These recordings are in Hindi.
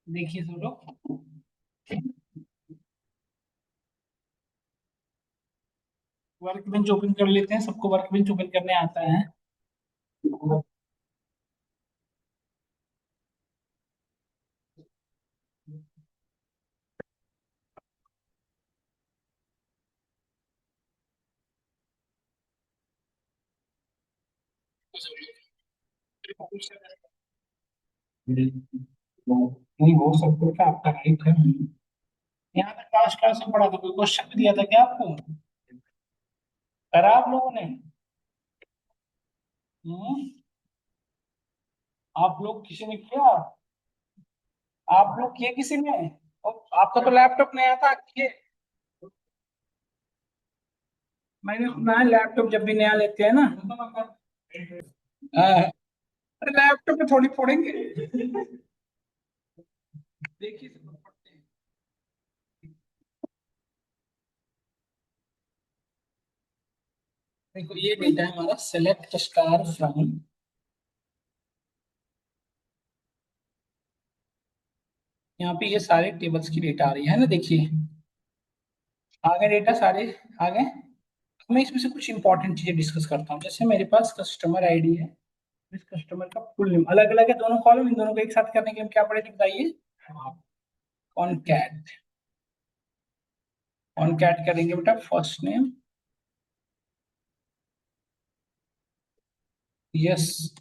देखिए सब लोग, वर्क बेंच ओपन कर लेते हैं। सबको वर्क बेंच ओपन करने आता है? नहीं हो सकता था, आपका राइट है। यहाँ तक पास क्लास में पढ़ा था, कोई क्वेश्चन भी दिया था क्या आपको? करा आप लोगों ने? हम्म? आप लोग किसी ने किया? आप लोग किए किसी ने? और आपका तो लैपटॉप नया था, किए? मैंने सुना है लैपटॉप जब भी नया लेते हैं ना, हाँ, अरे लैपटॉप पे थोड़ी फोड़ेंगे। देखिए सब लोग पढ़ते हैं। देखो ये डेटा है हमारा, सेलेक्ट स्टार फ्रॉम। यहाँ पे ये सारे टेबल्स की डेटा आ रही है ना, देखिए आ गए डेटा सारे, आ गए। मैं इसमें से कुछ इंपॉर्टेंट चीजें डिस्कस करता हूँ। जैसे मेरे पास कस्टमर आईडी है, इस कस्टमर का फुल नेम अलग अलग है, दोनों कॉलम, इन दोनों को एक साथ करने के हम क्या पढ़े थे बताइए? कॉनकैट। कॉनकैट करेंगे बेटा, फर्स्ट नेम, यस।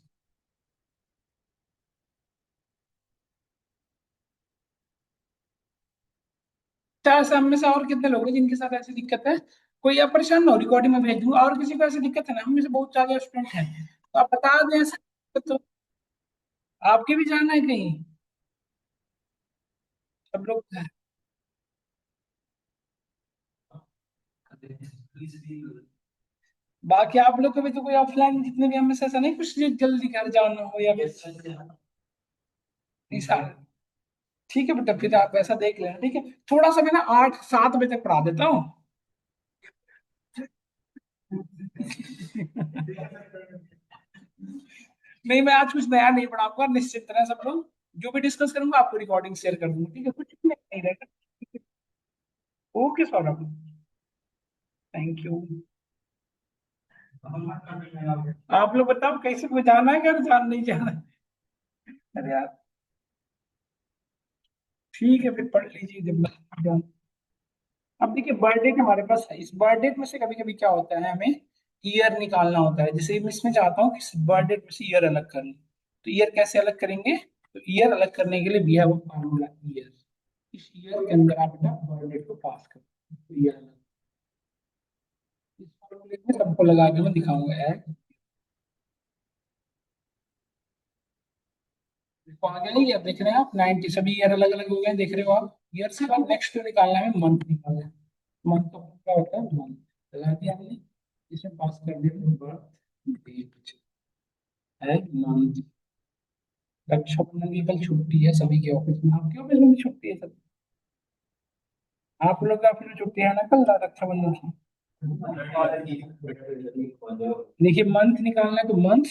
चार से हम में से और कितने लोग हैं जिनके साथ ऐसी दिक्कत है? कोई आप परेशान ना हो, रिकॉर्डिंग में भेज दूंगा। और किसी को ऐसी दिक्कत है ना? हम में से बहुत ज्यादा स्टूडेंट हैं, तो आप बता दें ऐसा तो। आपके भी जाना है कहीं? सब लोग बाकी आप लोग को भी तो कोई ऑफलाइन, जितने भी हम में से ऐसा नहीं कुछ जो जल्दी घर जाना हो या फिर ऐसा? ठीक है बेटा, फिर आप ऐसा देख लेना, ठीक है। थोड़ा सा मैं ना 8-7 बजे तक पढ़ा देता हूँ। नहीं, मैं आज कुछ नया नहीं पढ़ाऊंगा, निश्चित तरह सब लोग जो भी डिस्कस करूंगा आपको रिकॉर्डिंग शेयर कर दूंगा, ठीक है? कुछ नहीं रहेगा। Okay Saurabh, thank you. आप लोग बताओ कैसे को जाना है घर, जान नहीं जाना है? अरे यार, ठीक है फिर पढ़ लीजिए जब जान। अब देखिए बर्थडे हमारे पास है, इस बर्थडे में से कभी कभी क्या होता है, हमें ईयर निकालना होता है। जैसे मैं इसमें चाहता हूँ कि बर्थडे में से ईयर अलग कर लूं, तो ईयर कैसे अलग करेंगे? तो ईयर अलग करने के लिए भी है वो फार्मूला, ईयर। इस ईयर के अंदर आप बेटा बर्थडे को पास करो, ईयर अलग। इस फार्मूले में सबको लगा के मैं दिखाऊंगा यार। इसको आगे नहीं, ईयर देख रहे हैं आप, 90 सभी ईयर अलग अलग हो गए, देख रहे हो आप? ईयर से बाद नेक्स्ट निकालना है, मंथ निकालना है। मंथ का क्या होता है? मंथ लगा दिया हमने, इसमें पास कर दिया बर्थ डेट है, मंथ। रक्षाबंधन की कल छुट्टी है सभी के ऑफिस में, आपके ऑफिस में भी छुट्टी है सब? आप लोग के ऑफिस में छुट्टी है ना कल रक्षाबंधन की? देखिए मंथ निकालना है तो मंथ,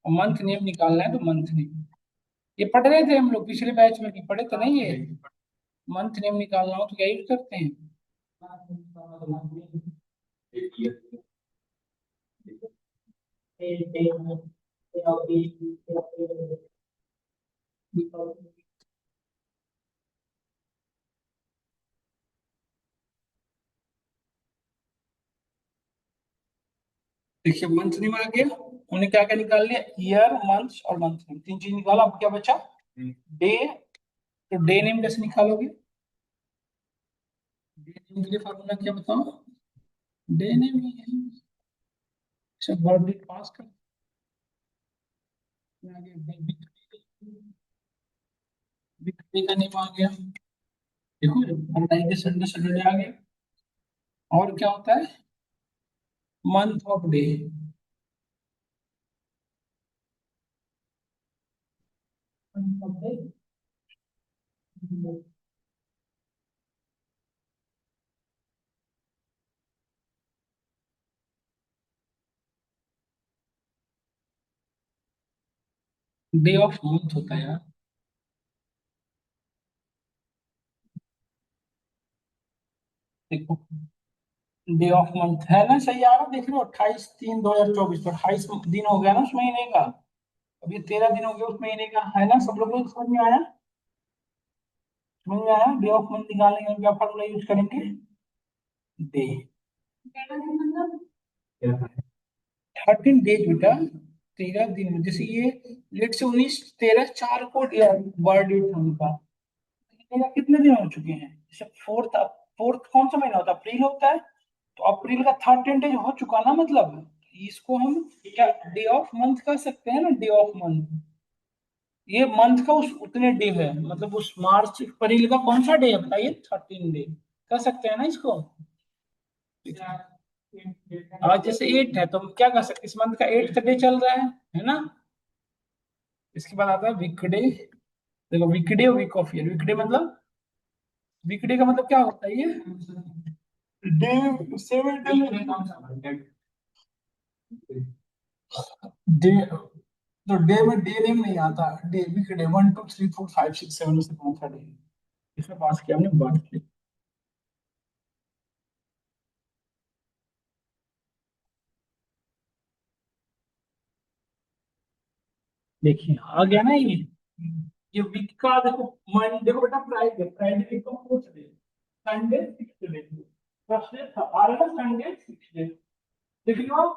और मंथ नेम निकालना है तो मंथ नेम। ये पढ़ रहे थे हम लोग पिछले बैच में, कि पढ़े तो नहीं है? मंथ नेम निकालना हो तो क्या यूज करते हैं? देखिए मंथ नेम आ गया, उन्हें क्या क्या निकाल लिया, ईयर, मंथ और मंथ नेम, तीन चीज निकाला। अब क्या बचा? डे। तो डे नेम कैसे निकालोगे? डे नेम के लिए फॉर्मूला क्या बताओ? डे नेम ही है, सब बर्थडे पास कर आगे। वीकडे का नेम आ गया, देखो फ्राइडे संडे सैटरडे आ गया। और क्या होता है? Month of day. Month of day, day of month होता है यार। देखो, डे ऑफ मंथ है ना, सही आ रहा है, देख रहे हो, 28/3/2024 तो 28 दिन हो गया ना उस महीने का। अब ये 13 दिन हो गया उस महीने का, है ना, सब लोगों को समझ में आया? समझ में आया? डे ऑफ मंथ निकालने के लिए क्या फॉर्मूला यूज करेंगे? डे। 13 डेज बेटा, 13 दिन में, जैसे ये लेट से 19 13 4 को बर्थडे था उनका। महीने का कितने दिन हो चुके हैं? जैसे फोर्थ, फोर्थ कौन सा महीना होता है? अप्रैल होता है। तो अप्रैल का 13 डेज हो चुका ना, मतलब इसको हम क्या डे ऑफ मंथ कह सकते हैं ना, डे ऑफ मंथ। ये मंथ का उस उतने डे है, मतलब उस मार्च अप्रैल का कौन सा डे है बताइए, 13 डे कह सकते हैं ना इसको। आज जैसे 8 है तो हम क्या कर सकते हैं, इस मंथ का 8th डे चल रहा है ना। इसके बाद आता है वीकडे। देखो, वीकडे और वीक ऑफ ईयर, वीकडे मतलब, वीकडे का मतलब क्या होता है ये, डे, 7 डे, डे। तो डे में डे नेम नहीं आता, डे वीकडे, 1 2 3 4 5 6 7 से कौन सा डे है? इसमें पास किया हमने बर्थडे। देखिए आ गया ना ये वीक का देखो। मन देखो बेटा, फ्राइडे, फ्राइडे वीक का fourth day, Sunday 6th day, Thursday था आ रहा है, संडे 6th डे। देख लो आप,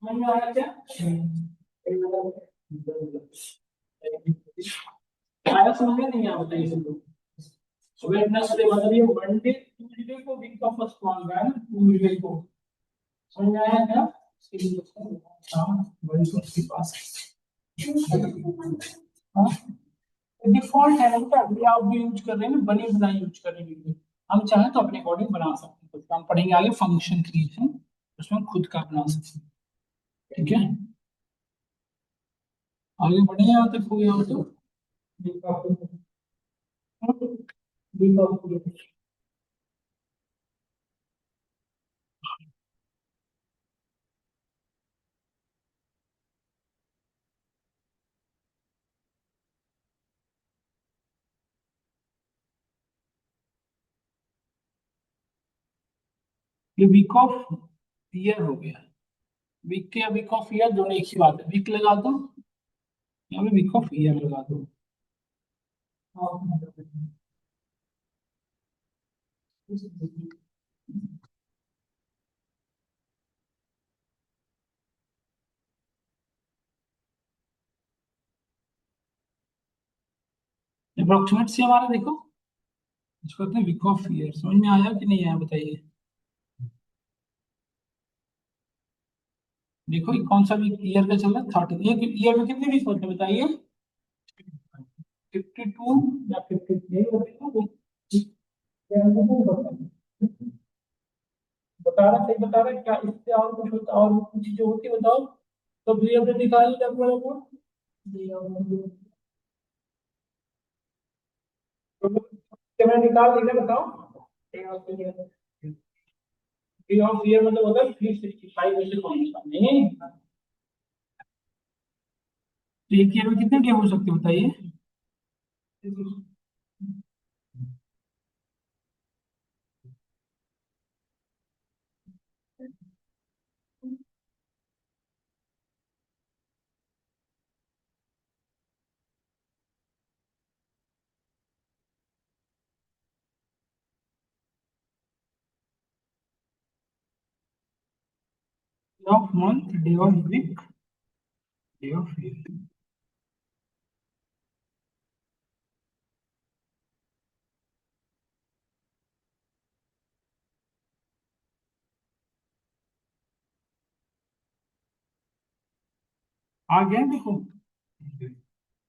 मन में आया क्या? आया समझ में नहीं आया, बताइए सब लोग। वेडनेसडे मतलब ये मंडे ट्यूसडे को वीक का फर्स्ट मान रहा है ना, ट्यूसडे को। समझ में आया क्या? हाँ, वही तो उसके पास हाँ, डिफॉल्ट है ना बेटा, अभी आप भी यूज कर रहे हैं ना, बनी बनाई यूज कर रहे हैं। हम चाहें तो अपने अकॉर्डिंग बना सकते हैं, कुछ हम पढ़ेंगे आगे फंक्शन क्रिएशन, उसमें खुद का बना सकते हैं। ठीक है, आगे बढ़े यहाँ तक हो गया हो तो। ये वीक ऑफ ईयर हो गया। वीक के या वीक ऑफ ईयर दोनों एक ही बात है, वीक लगा दो, यहाँ पे वीक ऑफ ईयर लगा दो। अप्रोक्सीमेट से हमारा देखो, इसको कहते हैं वीक ऑफ ईयर। समझ में आया कि नहीं आया बताइए? देखो ये कौन सा वीक ईयर का चल रहा है, 30। ये ईयर में कितने वीक होते हैं बताइए? 52 या 53 बता रहा, सही बता रहा है क्या? इससे और कुछ होता, और कुछ चीजें होती बताओ। तो भी हमने निकाल लिया पूरा वो। तो मैं निकाल दिया, बताओ। डे ऑफ ईयर मतलब होता है 365 में से कौन सा नहीं। तो एक ईयर में कितने डे हो सकते हैं बताइए? Day of month, day of week, day of year. आ गया देखो,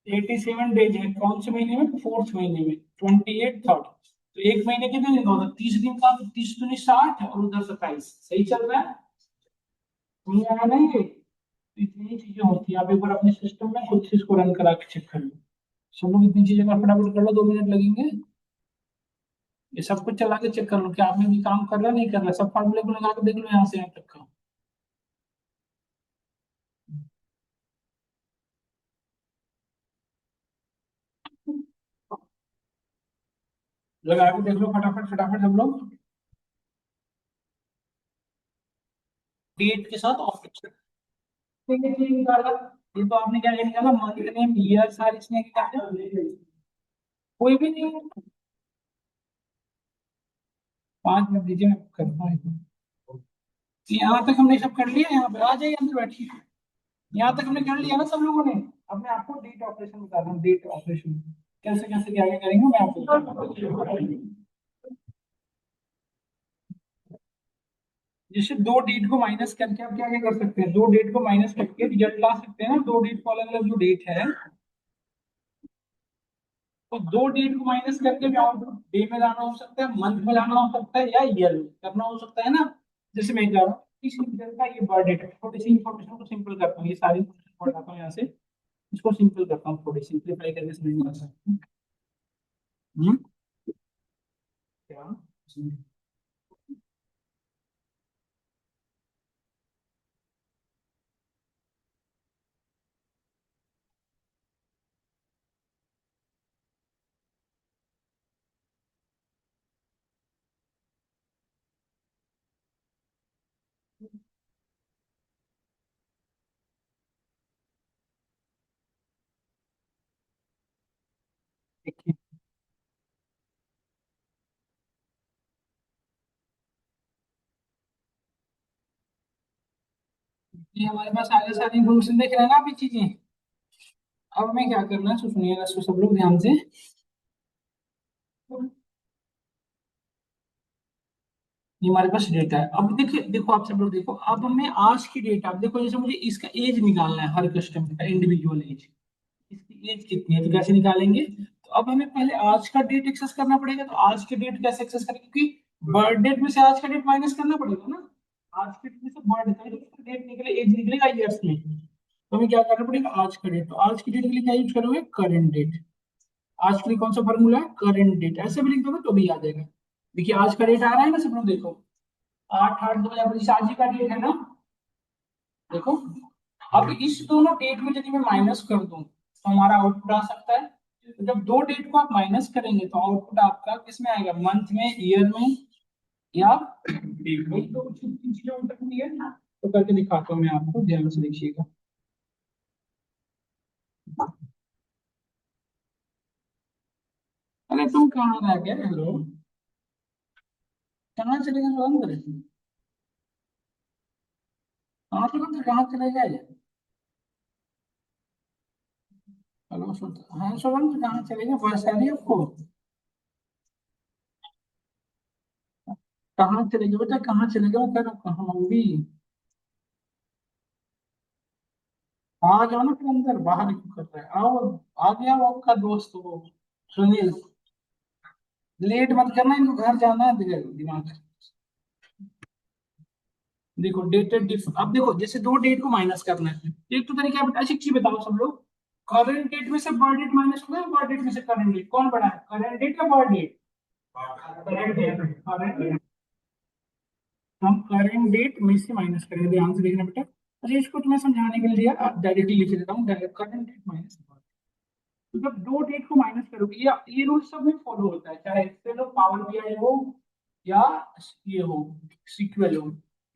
87 डेज है, कौन से महीने में? फोर्थ महीने में, 28 थर्ड। तो एक महीने कितने दिन का होता है? 30 दिन का, तो 30 दूनी 60 और उधर 27, सही चल रहा है। समझ आया नहीं ये? तो इतनी चीजें होती है, आप एक बार अपने सिस्टम में खुद से इसको रन करा के चेक कर लो। सब लोग इतनी चीजें का फटाफट कर लो, 2 मिनट लगेंगे। ये सब कुछ चला के चेक कर लो कि आप में भी काम कर रहा है नहीं कर रहा, सब फॉर्मूले को लगा के देख लो यहाँ से यहाँ तक का। लगा के देख लो फटाफट फटाफट सब लोग। डेट के साथ ऑफिस, ठीक है, ठीक निकाला। ये तो आपने क्या निकाला, मंथ नेम ईयर सार इसने निकाला। कोई भी नहीं है। 5 मिनट दीजिए, मैं करता हूँ। यहाँ तक हमने सब कर लिया, यहाँ पे आ जाइए अंदर बैठिए। यहाँ तक हमने कर लिया ना सब लोगों ने। अब मैं आपको डेट ऑपरेशन बता रहा हूँ, डेट ऑपरेशन कैसे कैसे क्या क्या करेंगे मैं आपको बताता हूँ। जैसे दो डेट को माइनस करके आप क्या क्या कर सकते हैं, दो डेट को माइनस करके रिजल्ट ला सकते हैं ना, दो डेट को अलग अलग जो डेट है, तो दो डेट को माइनस करके भी आउटपुट डे में लाना हो सकता है, मंथ में लाना हो सकता है, या ईयर में करना हो सकता है ना। जैसे मैं कह रहा हूँ इस ईयर का ये बर्थ डेट है, थोड़ी सी इंफॉर्मेशन को सिंपल करता हूँ, ये सारी information पढ़ाता हूँ यहाँ से। इसको सिंपल करता हूँ, थोड़ी सिंपलीफाई करके समझ में आता है। हम्म, क्या, देखिए ये हमारे पास आगे सारी इन्फॉर्मेशन देख रहे हैं ना अभी चीजें। अब हमें क्या करना है, सुनिएगा इसको सब लोग ध्यान से। ये हमारे पास डेटा है, अब देखिए, देखो आप सब लोग देखो, अब हमें आज की डेट, आप देखो जैसे मुझे इसका एज निकालना है, हर कस्टमर का इंडिविजुअल एज, इसकी एज कितनी है तो कैसे निकालेंगे, तो अब हमें पहले आज का डेट एक्सेस करना पड़ेगा, तो आज के डेट कैसे एक्सेस करेंगे, क्योंकि बर्थ डेट में से आज का डेट माइनस करना पड़ेगा ना। आज के डेट में से बर्थ डेट निकले, एज निकलेगा ईयर्स में, तो हमें क्या करना पड़ेगा, आज का डेट, तो आज की डेट के लिए क्या यूज करोगे, करंट डेट। आज के लिए कौन सा फॉर्मूला है, करंट डेट, ऐसे भी लिख दोगे तो भी आ जाएगा। देखिए आज का डेट आ रहा है ना सब लोग, देखो 8/8/2025 आज ही का डेट है ना, देखो। अब इस दोनों डेट में यदि मैं माइनस कर दूं तो हमारा आउटपुट आ सकता है। तो जब दो डेट को आप माइनस करेंगे तो आउटपुट आपका किस में आएगा, मंथ में, ईयर में, या डेट में, तो कुछ तीन चीजें हो सकती है ना। तो करके दिखाता हूँ मैं आपको, ध्यान से देखिएगा। अरे तुम कहाँ रह गए, हेलो, कहाँ चले गए सुरेंद्र, कहाँ सुरेंद्र, कहाँ चले गए। हेलो हाँ सुरेंद्र, कहाँ चले गए, बस आ रही है आपको। कहाँ चले गए बेटा, कहाँ चले गए, वो कह रहा हूँ, कहाँ हूँ भी। आ जाओ ना फिर अंदर, बाहर क्यों कर रहे हैं, आओ। आ गया वो आपका दोस्त वो, सुनील। लेट मत करना, इनको घर जाना है, दिमाग। देखो डेटेड डिफ, अब देखो जैसे दो डेट को माइनस करना है, एक तो तरीका है बेटा, अच्छी चीज बताओ सब लोग। करंट डेट में से बर्थ डेट माइनस होगा, बर्थ डेट में से करंट डेट, कौन बड़ा है, करंट डेट या birth date, current date, current date. हम करंट डेट में से माइनस करेंगे, ध्यान से देखना बेटा। अच्छा इसको तुम्हें समझाने के लिए आप डायरेक्टली लिख देता हूँ, करंट डेट माइनस, तो जब दो डेट को माइनस करोगे, या ये रूल सब में फॉलो होता है, चाहे एक्सेल हो, पावर बीआई हो, या ये हो, सीक्वल हो।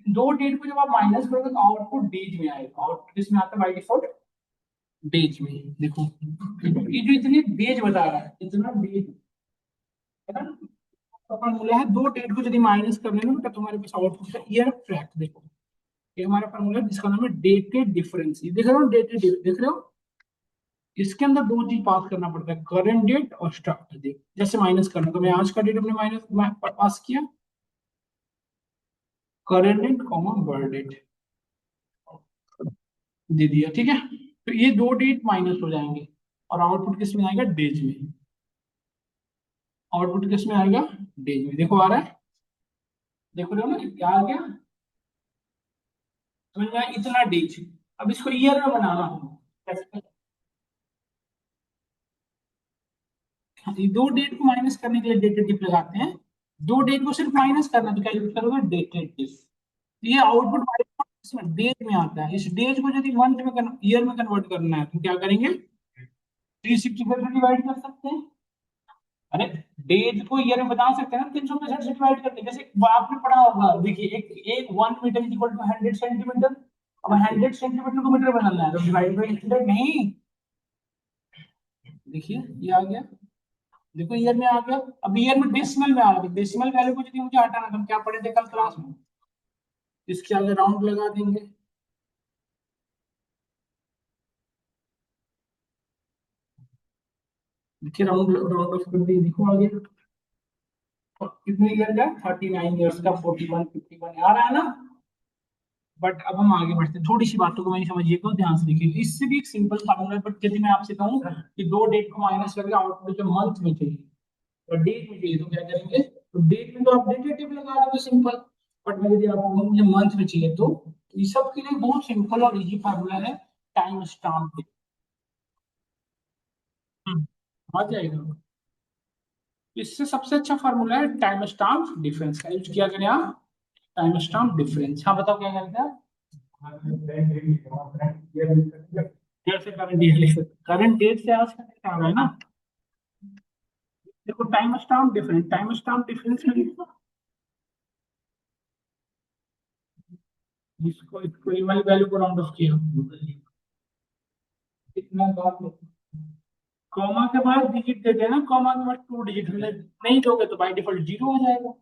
दो डेट को जब आप माइनस करोगे तो आउटपुट डेज में आएगा, आउटपुट किसमें आता है बाई डिफॉल्ट, डेज में। देखो ये जो इतनी डेज बता रहा है, इतना डेज है ना, तो फॉर्मूला है, दो डेट को यदि माइनस करने में तो तुम्हारे पास आउटपुट का ईयर ट्रैक, देखो ये हमारा फॉर्मूला है जिसका नाम है डेटेड डिफरेंस, ये देख रहे हो, डेटेड देख रहे हो। इसके अंदर दो चीज पास करना पड़ता है, करंट डेट और स्टार्ट डेट। जैसे माइनस करना, तो मैं आज का डेट अपने माइनस पास किया, current date comma birth date दे दिया, ठीक है। तो ये दो डेट माइनस हो जाएंगे, और आउटपुट किस में आएगा, डेज में। आउटपुट किस में आएगा, डेज में, देखो आ रहा है, देखो रहे हो ना क्या आ गया, समझ में आया? इतना डेज। अब इसको ईयर में बनाना होगा कैसे? ये दो डेट को माइनस करने के लिए डेटेड डिफ लगाते हैं, दो डेट को सिर्फ माइनस करना है, तो क्या यूज करोगे, डेटेड डिफ। ये आउटपुट इसमें डेज में आता है, इस डेज को यदि मंथ में, ईयर में कन्वर्ट करना है तो क्या करेंगे, 360 से डिवाइड कर सकते हैं। अरे डेज को ईयर में बता सकते हैं ना, 365 से डिवाइड करके, जैसे वो आपने पढ़ा होगा, देखिए एक एक 1 metre is equal to 100 centimetre. अब 100 सेंटीमीटर को मीटर बनाना है तो डिवाइड बाई 100 नहीं। देखिए ये आ गया, देखो ईयर में आ गया। अब ईयर में डेसिमल में आ गया, डेसिमल वैल्यू को यदि मुझे हटाना तो हम क्या पढ़े थे कल क्लास में, इसके आगे राउंड लगा देंगे। देखिए राउंड राउंड ऑफ कर दिए, देखो आ गया। और कितने ईयर का, 39 ईयर्स का, 41 51 आ रहा है ना। बट अब हम आगे बढ़ते हैं, थोड़ी सी बातों को मैंने समझिएगा, ध्यान से देखिए, इससे भी एक सिंपल फार्मूला है, बट यदि मैं आपसे कहूँ कि दो डेट को माइनस करके आउटपुट जो मंथ में चाहिए और डेट में चाहिए तो क्या करेंगे, तो डेट में तो आप डेटेटिव लगा दोगे सिंपल, बट मैं यदि आपको कहूँ मुझे मंथ में चाहिए तो ये सब के लिए बहुत सिंपल और इजी फार्मूला है, टाइम स्टाम्प। आ जाएगा। इससे सबसे अच्छा फार्मूला है टाइम स्टाम्प डिफरेंस का, यूज किया करें आप, टाइम स्टाम्प डिफरेंस। हाँ बताओ क्या करते हैं आप। जैसे करंट ईयर लिख सकते, करंट डेट से आज का डेट आ रहा है ना। देखो time stamp difference, time stamp difference में लिखो, इसको इसको ये वाली वैल्यू को राउंड ऑफ किया, इतना बात कॉमा के बाद डिजिट देते हैं ना, कॉमा के बाद 2 डिजिट हमने नहीं दोगे तो बाय डिफॉल्ट जीरो हो जाएगा।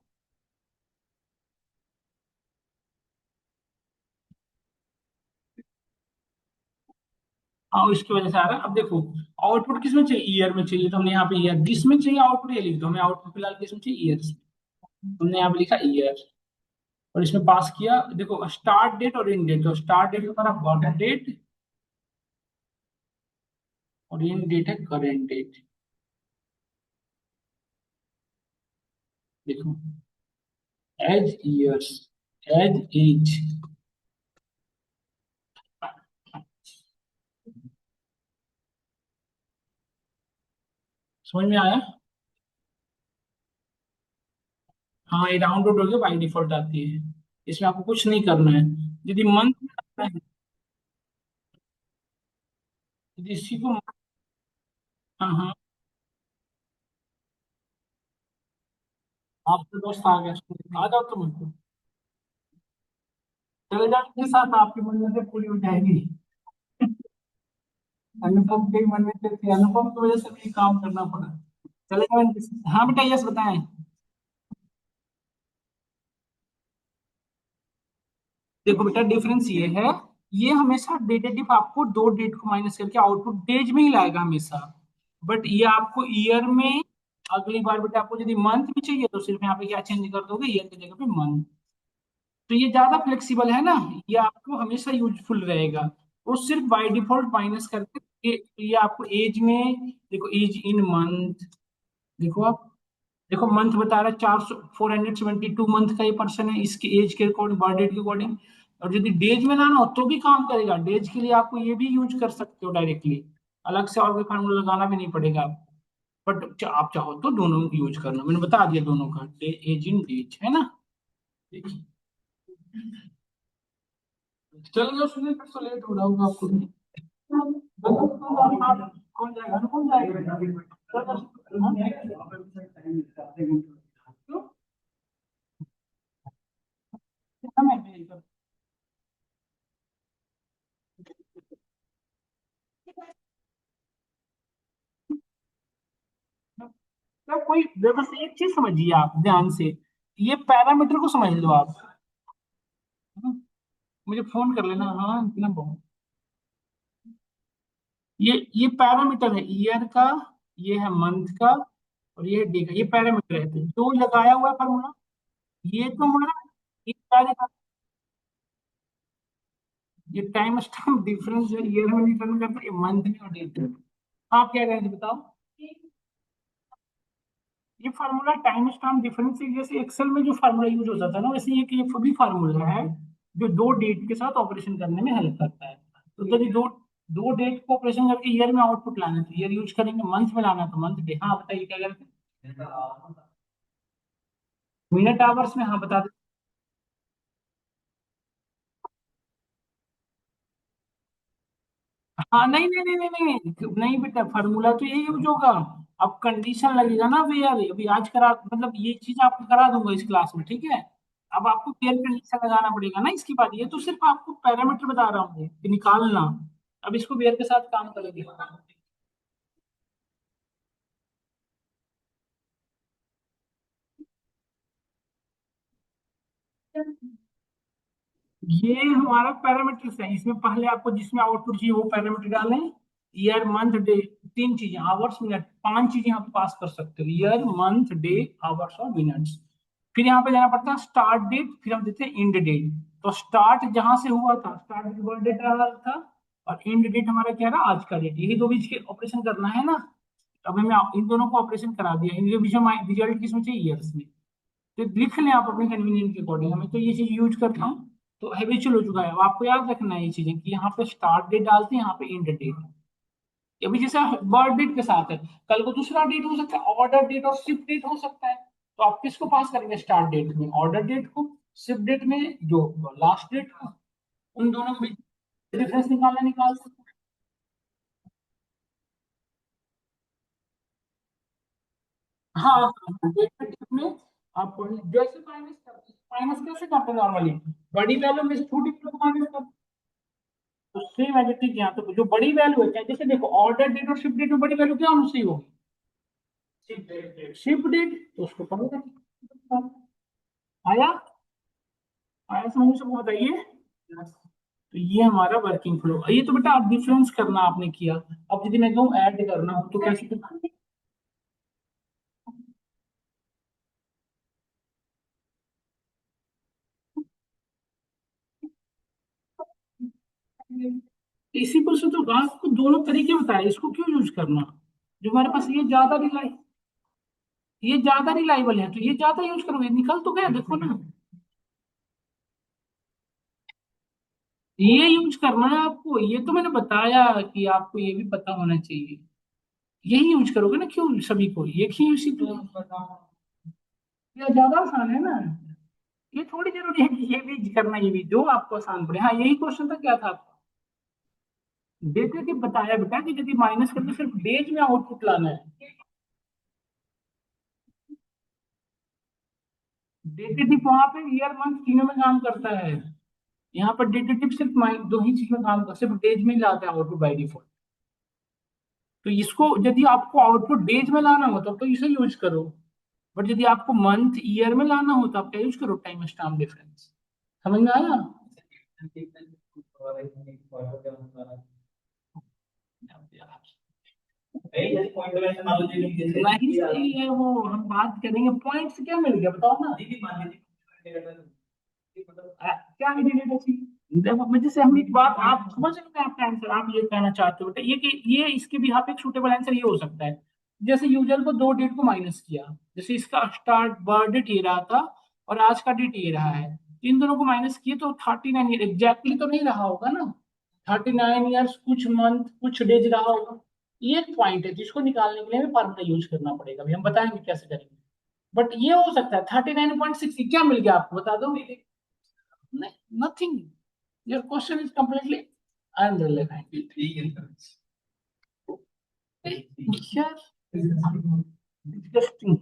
हाँ इसकी वजह से आ रहा है। अब देखो आउटपुट किसमें चाहिए, ईयर में चाहिए, तो हमने यहाँ पे ईयर, जिसमें चाहिए आउटपुट ये लिख दो, हमें आउटपुट फिलहाल किसमें चाहिए, ईयर। हमने यहाँ पे लिखा ईयर और इसमें पास किया, देखो स्टार्ट डेट और एंड डेट, तो स्टार्ट डेट हमारा गॉट डेट और एंड डेट है करेंट डेट। देखो एज ईयर्स, एज एज, समझ में आया। हाँ ये राउंड आउट हो गया, बाई डिफॉल्ट आती है, इसमें आपको कुछ नहीं करना है। यदि मंथ में आता है, यदि इसी को, हाँ हाँ, आपके दोस्त आ गया, आ जाओ तुम, चले जाओ के साथ, आपकी मन्नतें पूरी हो जाएगी। अनुपम के मन्नतें थी, अनुपम की वजह से भी काम करना पड़ा। चले जाओ इनके साथ। हाँ बेटा यस बताएं। देखो बेटा डिफरेंस ये है, ये हमेशा डेटेटिव आपको दो डेट को माइनस करके आउटपुट डेज में ही लाएगा हमेशा, बट ये आपको ईयर में, अगली बार बेटा आपको यदि मंथ में चाहिए तो सिर्फ यहाँ पे क्या चेंज कर दोगे, ईयर की जगह पे मंथ। तो ये ज्यादा फ्लेक्सिबल है ना, ये आपको हमेशा यूजफुल रहेगा। वो सिर्फ बाय डिफॉल्ट माइनस करके ये आपको एज में, देखो एज इन मंथ, देखो आप, देखो मंथ बता रहा है 472 मंथ का ये पर्सन है, इसके एज के अकॉर्डिंग, बर्थ डेट के अकॉर्डिंग। और यदि डेज में लाना हो तो भी काम करेगा, डेज के लिए आपको ये भी यूज कर सकते हो डायरेक्टली, अलग से और कोई फार्मूला लगाना भी नहीं पड़ेगा आपको। बट आप चाहो तो दोनों यूज करना, मैंने बता दिया दोनों का, एज इन डेज है ना। देखिए चल गया, सुनिए फिर तो लेट हो रहा होगा आपको भी। कौन जाएगा, कौन जाएगा, क्यों? कितना मैं भेज कर, मतलब कोई, बस एक चीज समझिए आप ध्यान से, ये पैरामीटर को समझ लो आप, है ना? मुझे फोन कर लेना, हाँ इतना बहुत, ये पैरामीटर है ईयर का, ये है मंथ का, और ये डे का, ये पैरामीटर है, तो जो लगाया हुआ है फॉर्मूला, ये तो हमारा, ये सारे का, ये टाइम स्टैम्प डिफरेंस जो ईयर में डिटरमाइन करता है, ये मंथ में और डेट में। आप क्या करेंगे बताओ। ये फार्मूला टाइम स्टैम्प डिफरेंस से, जैसे एक्सेल में जो फार्मूला यूज होता था ना, वैसे ये भी फार्मूला है जो दो डेट के साथ ऑपरेशन करने में हेल्प करता है। तो यदि दो दो डेट को ऑपरेशन करके ईयर में आउटपुट लाना है तो ईयर यूज करेंगे, मंथ में लाना है तो मंथ डे। हाँ बताइए क्या करते हैं, मिनट आवर्स में, हाँ बता दे। हाँ नहीं नहीं नहीं नहीं नहीं नहीं बेटा, फार्मूला तो यही यूज होगा। अब कंडीशन लगेगा ना वेयर, अभी आज करा, मतलब ये चीज आपको करा दूंगा इस क्लास में, ठीक है। अब आपको वेयर कंडीशन लगाना पड़ेगा ना इसके बाद, ये तो सिर्फ आपको पैरामीटर बता रहा हूँ कि निकालना। अब इसको वेयर के साथ काम करेंगे। ये हमारा पैरामीटर्स है, इसमें पहले आपको जिसमें आउटपुट चाहिए वो पैरामीटर डालें। ईयर मंथ डे, तीन चीजें, आवर्स मिनट, पांच चीजें आप पास कर सकते हो, ईयर मंथ डे आवर्स और मिनट्स। फिर यहाँ पे जाना पड़ता है स्टार्ट डेट, फिर हम देते हैं एंड डेट। तो स्टार्ट जहां से हुआ था, स्टार्ट डेट वर्ड डेट रहा था, और एंड डेट हमारा क्या रहा, आज का डेट, यही दो बीच के ऑपरेशन करना है ना। अब हमें इन दोनों को ऑपरेशन करा दिया, इनके बीच में रिजल्ट किसमें चाहिए, ईयर्स में। तो लिख लें आप अपने कन्वीनियंट के अकॉर्डिंग, हमें तो ये चीज यूज करता हूँ तो हैबिचुअल हो चुका है। अब आपको याद रखना है ये चीजें कि यहाँ पे स्टार्ट डेट डालते हैं, यहाँ पे एंड डेट। अभी जैसे बर्थ डेट के साथ है, कल को दूसरा डेट हो सकता है, ऑर्डर डेट और शिप डेट हो सकता है। तो आप किसको पास करेंगे, स्टार्ट डेट में ऑर्डर डेट को, शिप डेट में जो लास्ट डेट को, उन दोनों में डिफरेंस निकालना, निकाल सकते हैं। हाँ हाँ, डेट में आप जैसे माइनस कैसे करते हैं नॉर्मली, बड़ी वैल्यू में से छोटी वैल्यू को माइनस करते हैं। तो सेम एज इट इज यहाँ तो जो बड़ी वैल्यू है, चाहे जैसे देखो ऑर्डर डेट और शिप डेट में बड़ी वैल्यू क्या होनी चाहिए होगी, शिप डेट, तो उसको पढ़ो। आया, आया समझ, सबको बताइए। तो ये हमारा वर्किंग फ्लो, ये तो बेटा आप डिफरेंस करना आपने किया। अब यदि मैं कहूँ ऐड करना हो तो कैसे करना? इसी पर से तो आपको दोनों तरीके बताए, इसको क्यों यूज करना। जो हमारे पास ये ज्यादा रिलायबल है तो ये ज्यादा यूज करोगे, निकल तो गया देखो ना। ये यूज करना है आपको, ये तो मैंने बताया कि आपको ये भी पता होना चाहिए। यही यूज करोगे ना, क्यों सभी को एक ही उसी को, ये ज्यादा आसान है ना। ये थोड़ी जरूरी है कि ये भी करना, ये भी जो आपको आसान पड़े। हाँ यही क्वेश्चन था, क्या था आपका, डेटा बताया बेटा कि यदि माइनस करके सिर्फ डेज में आउटपुट लाना है। डेटेटिव वहां पे ईयर मंथ तीनों में काम करता है, यहाँ पर डेटेटिव सिर्फ दो ही चीज में काम करता है, सिर्फ डेज में ही लाता है आउटपुट बाई डिफॉल्ट। तो इसको यदि आपको आउटपुट डेज में लाना हो तो इसे यूज करो, बट यदि आपको मंथ ईयर में लाना हो तो आप क्या यूज करो, टाइम स्टैम्प डिफरेंस। समझ में आया। नहीं सही है वो, हम बात करेंगे पॉइंट से, क्या मिल गया बताओ ना। क्या है देखो, मुझे से हम एक बात आप समझ रहे हैं, आपका आंसर आप ये कहना चाहते हो बेटा, ये कि ये इसके भी यहाँ पे एक सुटेबल आंसर ये हो सकता है। जैसे यूजर को दो डेट को माइनस किया, जैसे इसका स्टार्ट बर्थ डेट ये रहा था और आज का डेट ये रहा है, इन दोनों को माइनस किए तो 39 ईयर एग्जैक्टली तो नहीं रहा होगा ना, 39 ईयर्स कुछ मंथ कुछ डेज रहा होगा। ये एक पॉइंट है जिसको निकालने के लिए हमें फार्मूला यूज करना पड़ेगा, अभी हम बताएंगे कैसे करेंगे। बट ये हो सकता है 39.6 क्या मिल गया आपको बता दो। Nothing, your question is completely unrelevant. यार डिस्गस्टिंग।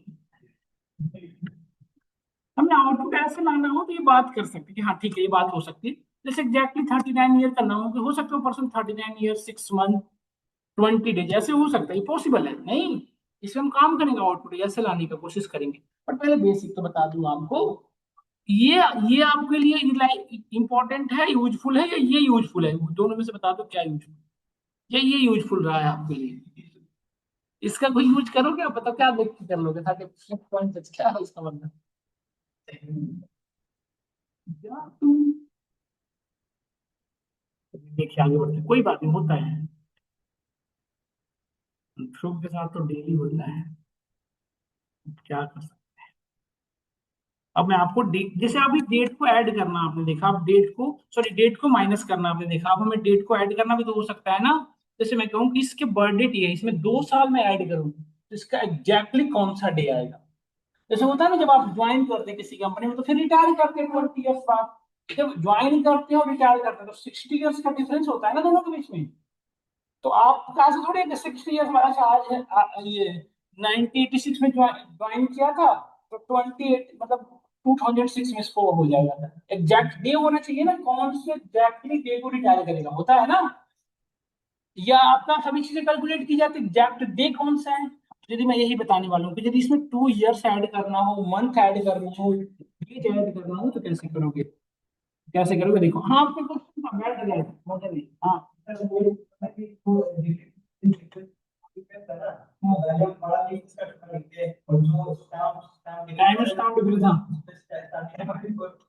हमें आउटपुट ऐसे लाना हो तो ये बात कर सकते हैं कि हाँ ठीक है ये बात हो सकती है। जैसे एग्जैक्टली 39 ईयर करना हो तो हो सकता है पर्सन 39 ईयर 6 मंथ 20 डेज ऐसे हो सकता है, पॉसिबल है नहीं। इसमें हम काम करेंगे, आउटपुट ऐसे लाने की कोशिश करेंगे। बट पहले बेसिक तो बता दूं आपको, ये ये आपके लिए इंपॉर्टेंट है, यूजफुल है, या ये यूजफुल है, दोनों में से बता दो क्या यूजफुल, ये यूजफुल रहा है आपके लिए। इसका कोई यूज करोगे आप बताओ, क्या देख के कर लोगे, 36 पॉइंट क्या है इसका मतलब। या तुम देखिए आगे बढ़ते, कोई बात नहीं होता है, फ्लो के साथ तो डेली होता है, क्या कर सकते। अब मैं आपको जैसे अभी डेट को ऐड करना आपने देखा, अब डेट को सॉरी डेट को माइनस करना आपने देखा, अब हमें डेट को ऐड करना भी तो हो सकता है ना। जैसे मैं कहूँ कि इसके बर्थडे ये है, इसमें 2 साल में ऐड करूँ तो इसका एग्जैक्टली कौन सा डे आएगा। जैसे होता है ना जब आप ज्वाइन करते हैं किसी कंपनी में तो फिर रिटायर करते हैं 20 ईयर्स बाद, जब ज्वाइन करते हैं और रिटायर करते हैं तो 60 ईयर्स का डिफरेंस होता है ना दोनों के बीच में। तो आप कहा से थोड़ी 60 ईयर्स हमारा आज है ये 1986 में ज्वाइन किया था, तो 28 मतलब 2006 में इसको हो जाएगा। एग्जैक्ट डे होना चाहिए ना, कौन से एग्जैक्टली डे को रिटायर करेगा, होता है ना। या आपका सभी चीजें कैलकुलेट की जाती है, एग्जैक्ट डे कौन सा है। यदि मैं यही बताने वाला हूँ कि यदि इसमें 2 इयर्स ऐड करना हो, मंथ ऐड करना हो, डेट ऐड करना हो, तो कैसे करोगे? कैसे करोगे, देखो। हाँ, आपके क्वेश्चन का बैठ गया है, मजा नहीं। हाँ, टाइम स्टाम्प भी था,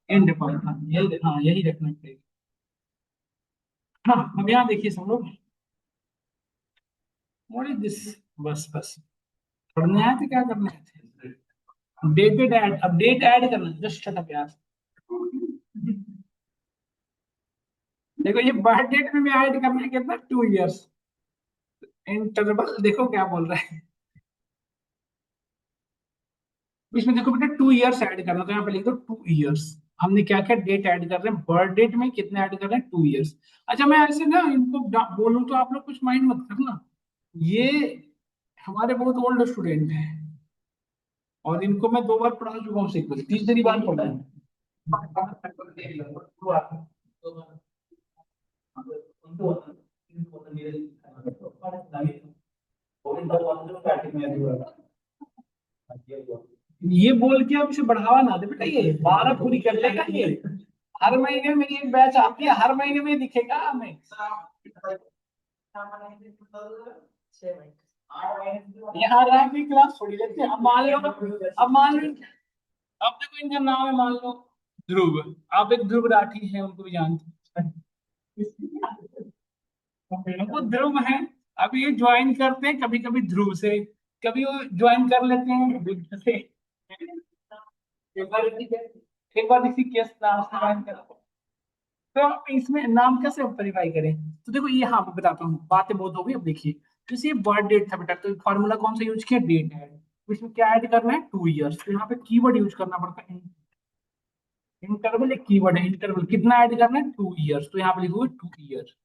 एंड पॉइंट था, यही, हाँ यही रखना पड़ेगा। हाँ, अब यहाँ देखिए सब लोग, व्हाट इज दिस, बस बस पढ़ने आए थे, क्या करने आए थे? डेटेड ऐड, अब डेट ऐड करना, जस्ट शट अप यार। देखो ये बर्थ डेट में भी ऐड करना है कितना, 2 इयर्स। इंटरवल देखो क्या बोल रहा है इसमें, देखो बेटा 2 इयर्स ऐड करना, तो यहाँ पे लिख दो 2 इयर्स। हमने क्या क्या डेट ऐड कर रहे हैं, बर्थ डेट में कितने ऐड कर रहे हैं, 2 इयर्स। अच्छा, मैं ऐसे ना इनको बोलूं तो आप लोग कुछ माइंड मत करना, ये हमारे बहुत ओल्ड स्टूडेंट हैं, और इनको मैं 2 बार पढ़ा चुका हूँ सीक्वेंस, तीसरी बार पढ़ा है। ये बोल के अब इसे बढ़ावा ना दे बेटा, ये 12 पूरी कर लेगा ये। हर महीने मेरी एक बैच आती है, हर महीने में दिखेगा हमें। यहाँ रह के क्लास थोड़ी लेते हैं। अब मान लो, अब देखो इनका नाम है, मान लो ध्रुव। आप एक ध्रुव राठी है, उनको भी जानते हैं, वो ध्रुव है। अब ये ज्वाइन करते हैं कभी कभी ध्रुव से, कभी वो ज्वाइन कर लेते हैं विद्य से। एक बार इसी केस नाम से ज्वाइन कर, तो आप इसमें नाम कैसे वेरीफाई करें? तो देखो ये, हाँ मैं बताता हूँ, बातें बहुत हो गई। अब देखिए, जैसे बर्थ डेट था बेटा, तो फॉर्मूला कौन सा यूज किया, डेट ऐड। तो इसमें क्या ऐड करना है, 2 इयर्स, तो यहाँ पे कीवर्ड यूज करना पड़ता है। इंटरवल एक कीवर्ड है, इंटरवल कितना ऐड करना है, 2 इयर्स, तो यहाँ पे लिखोगे 2 इयर्स।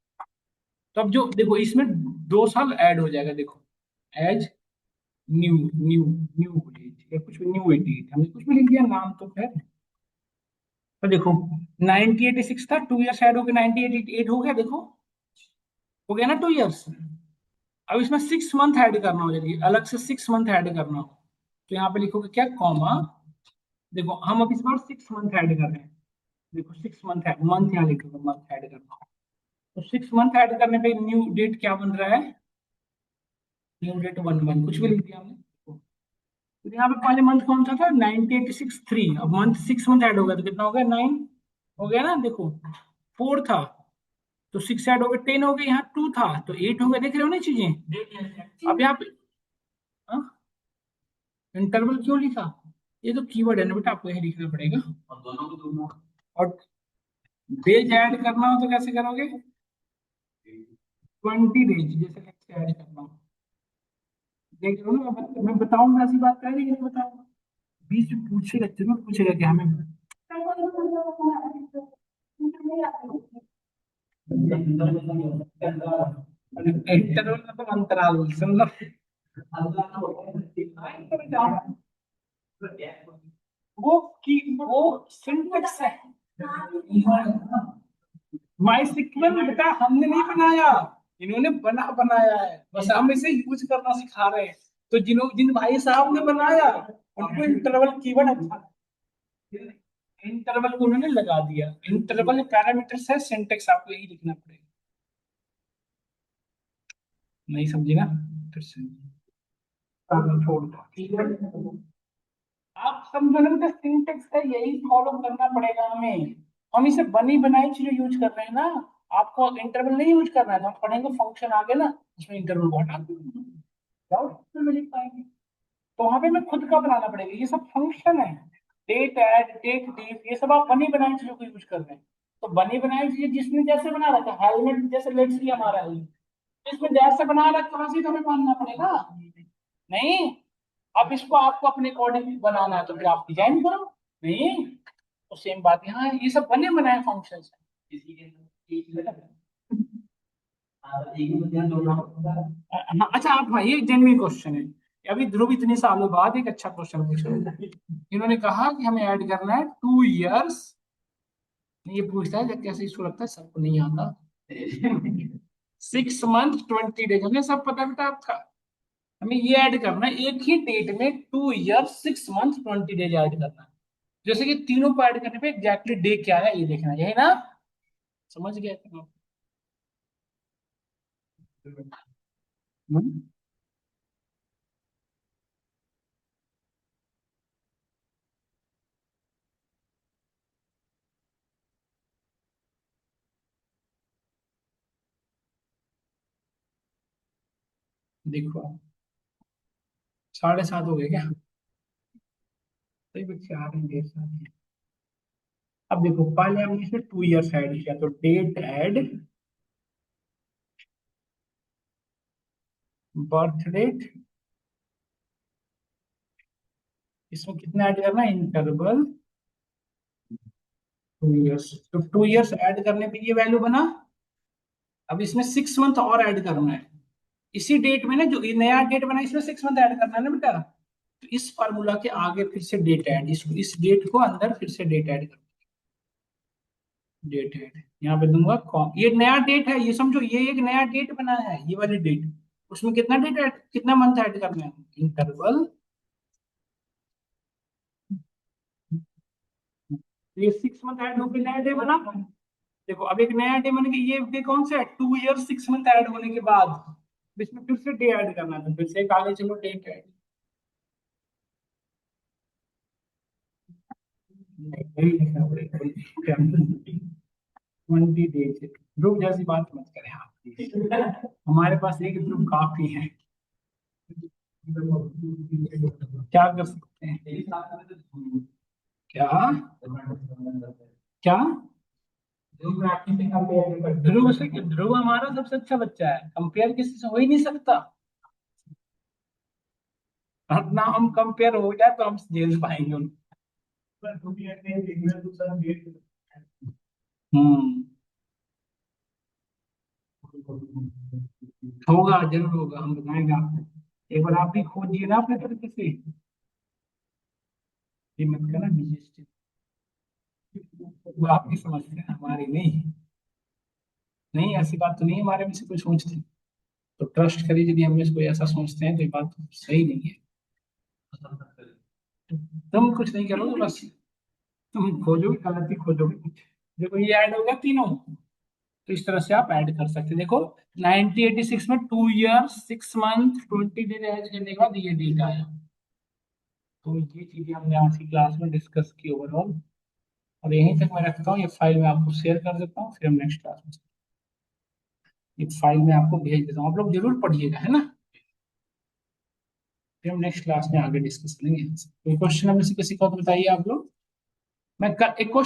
तो अब जो देखो इसमें 2 साल ऐड हो जाएगा, देखो, age new new new age, या कुछ भी न्यू एज, हमने कुछ भी लिख दिया, नाम तो खैर। तो देखो 1986 था, 2 इयर्स ऐड हो गया, 1988 हो गया, देखो हो गया ना 2 इयर्स। अब इसमें 6 मंथ ऐड करना हो, यदि अलग से 6 मंथ ऐड करना हो, तो यहाँ पे लिखोगे क्या, कॉमा। देखो हम अब इस बार 6 मंथ ऐड कर रहे हैं, देखो 6 मंथ ऐड, मंथ यहाँ लिखोगे, मंथ ऐड करना। तो 6 मंथ ऐड करने पे न्यू डेट क्या बन रहा है, न्यू डेट 1 1, कुछ भी लिख दिया हमने। तो यहाँ पे पहले मंथ कौन सा था, 1986 3, अब मंथ 6 मंथ ऐड हो गया, तो कितना हो गया, 9 हो गया ना, देखो 4 था, तो 6 ऐड हो गया, 10 हो गया, यहाँ 2 था तो 8 हो गया, देख रहे हो ना चीजें। अब यहाँ पे इंटरवल क्यों लिखा, ये तो कीवर्ड है ना बेटा, आपको यही लिखना पड़ेगा। और डेज ऐड करना हो तो कैसे करोगे, 20 डेज, जैसे कैसे ऐड करना हो, देख रहे हो ना, मैं बताऊंगा, ऐसी बात करेंगे कि नहीं बताऊंगा, बीच में पूछेगा, जरूर पूछेगा कि हमें इंटरवल मतलब अंतराल, मतलब वो की वो सिंटेक्स है। माई सिक्वल बेटा हमने नहीं बनाया, इन्होंने बनाया है, बस हम इसे यूज करना सिखा रहे हैं। तो जिन भाई साहब ने बनाया, उनको इंटरवल कीवर्ड अच्छा, इंटरवल को उन्होंने लगा दिया। इंटरवल पैरामीटर्स है, सिंटेक्स आपको यही लिखना पड़ेगा। नहीं समझी ना, फिर से छोड़ दो। आप समझो ना बेटा, सिंटेक्स है, यही फॉलो करना पड़ेगा हमें। हम इसे बनी बनाई चीजें यूज कर रहे हैं ना, आपको इंटरवल नहीं यूज करना है, तो हम पढ़ेंगे फंक्शन आगे ना, उसमें इंटरवल को हटा में लिख पाएंगे। तो वहां पे मैं खुद का बनाना पड़ेगा, ये सब फंक्शन है। डेट ऐड, डेट लीव, ये सब आप बनी बनाई चीजों को यूज कर रहे हैं। तो बनी बनाई चीजें जिसने जैसे बना रखा है, हेलमेट जैसे, लेट्स सी हमारा हेलमेट, इसमें जैसे बना रखा है वैसे तो हमें मानना पड़ेगा। नहीं, अब इसको आपको अपने अकॉर्डिंग बनाना है, तो फिर आप डिजाइन करो। नहीं, तो सेम बात यहाँ है, ये सब बने बनाए फंक्शन है। हाँ, अच्छा आप, हाँ ये जेन्युइन क्वेश्चन है, अभी ध्रुव इतने सालों बाद एक अच्छा क्वेश्चन पूछ रहे हैं। इन्होंने कहा कि हमें ऐड करना है 2 इयर्स। ये पूछता है जब कैसे, इसको लगता है सबको नहीं आता। 6 मंथ 20 डेज, हमें सब पता है बेटा आपका। हमें ये ऐड करना है एक ही डेट में 2 इयर्स 6 मंथ 20 डेज ऐड करना है। जैसे कि तीनों को ऐड करने पे एग्जैक्टली डे क्या है ये देखना है, यही ना? समझ गए तुम? हम्म, देखो 7:30 हो गए क्या? सही बच्चे आ रहे हैं देर से आ रहे हैं। अब देखो पहले हमने इसमें 2 इयर्स ऐड किया तो डेट ऐड बर्थ डेट, इसमें कितना ऐड करना है, इंटरवल 2 इयर्स। तो 2 इयर्स ऐड करने पे ये वैल्यू बना। अब इसमें 6 मंथ और ऐड करना है इसी डेट में ना, जो ये नया डेट बना इसमें 6 मंथ ऐड करना है ना बेटा। तो इस फार्मूला के आगे फिर से डेट ऐड, इस डेट को अंदर फिर से डेट ऐड कर, डेट ऐड यहाँ पे दूंगा ये नया डेट है, ये समझो ये एक नया डेट बना है ये वाली डेट। उसमें कितना डेट ऐड, कितना मंथ ऐड करना है, इंटरवल। ये 6 मंथ ऐड होकर नया डे बना। देखो अब एक नया डे बन गया, ये डे कौन सा है, 2 इयर्स 6 मंथ ऐड होने के बाद। अब इसमें फिर से डे ऐड करना है तो फिर से एक आगे चलो डेट ऐड। नहीं लिखना पड़ेगा 20 डेज। ध्रुव जैसी बात मत करें आप, हमारे पास एक ध्रुव काफी है। क्या कर सकते हैं? क्या क्या? ध्रुव हमारा सबसे अच्छा बच्चा है, कंपेयर किसी से हो ही नहीं सकता। अपना हम कंपेयर हो जाए तो हम झेल पाएंगे उनको। हम्म। होगा जरूर होगा, हम बताएंगे आपको। एक बार आप भी खोजिए ना अपने तरीके से। ये मत करना निजी, वो आपकी समस्या है हमारी नहीं। नहीं ऐसी बात तो नहीं है हमारे में से कोई सोचते। तो ट्रस्ट करिए, यदि हम में से कोई ऐसा सोचते हैं तो ये बात सही नहीं है। तुम कुछ नहीं करोगे, बस तुम खोजोगे, गलती खोजोगे कुछ। देखो ये ऐड होगा तीनों, तो इस तरह से आप ऐड कर सकते हैं। देखो 1986 में 2 इयर्स 6 मंथ 20 डेज ऐड करने के बाद ये डेट आया। तो ये चीजें हमने आज की क्लास में डिस्कस की ओवरऑल। और यहीं तक मैं रखता हूँ, ये फाइल मैं आपको शेयर कर देता हूँ, फिर हम नेक्स्ट क्लास में ये फाइल में आपको भेज देता हूँ, आप लोग जरूर पढ़िएगा है ना। फिर हम नेक्स्ट क्लास में आगे डिस्कस करेंगे। कोई क्वेश्चन हमें से किसी को तो बताइए आप लोग। मैं एक क्वेश्चन